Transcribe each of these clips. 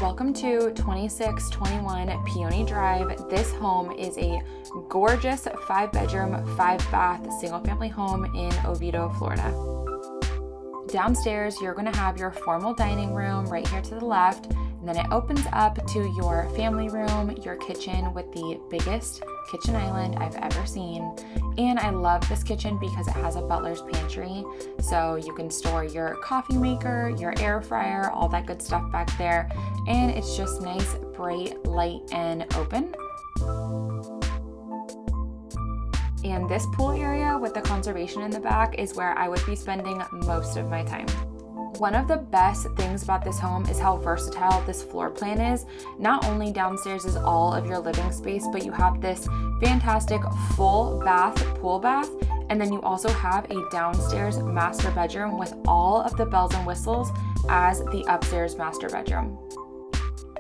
Welcome to 2621 Peony Drive. This home is a gorgeous 5-bedroom, 5-bath, single-family home in Oviedo, Florida. Downstairs, you're going to have your formal dining room right here to the left, and then it opens up to your family room, your kitchen with the biggest kitchen island I've ever seen. And I love this kitchen because it has a butler's pantry, so you can store your coffee maker, your air fryer, all that good stuff back there. And it's just nice, bright, light, and open. And this pool area with the conservation in the back is where I would be spending most of my time. One of the best things about this home is how versatile this floor plan is. Not only downstairs is all of your living space, but you have this fantastic full bath, pool bath, and then you also have a downstairs master bedroom with all of the bells and whistles as the upstairs master bedroom.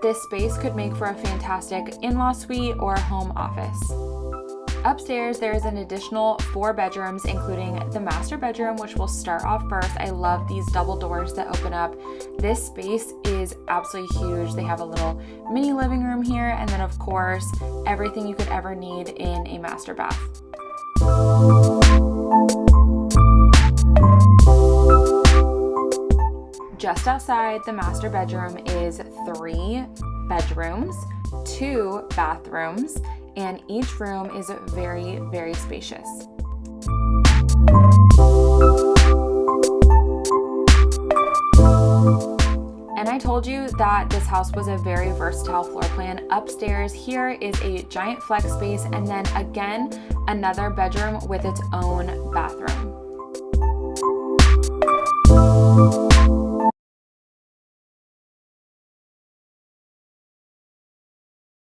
This space could make for a fantastic in-law suite or home office. Upstairs, there is an additional 4 bedrooms, including the master bedroom, which we'll start off first. I love these double doors that open up. This space is absolutely huge. They have a little mini living room here, and then of course, everything you could ever need in a master bath. Just outside the master bedroom is 3 bedrooms, 2 bathrooms, and each room is very, very spacious. And I told you that this house was a very versatile floor plan. Upstairs here is a giant flex space, and then again, another bedroom with its own bathroom.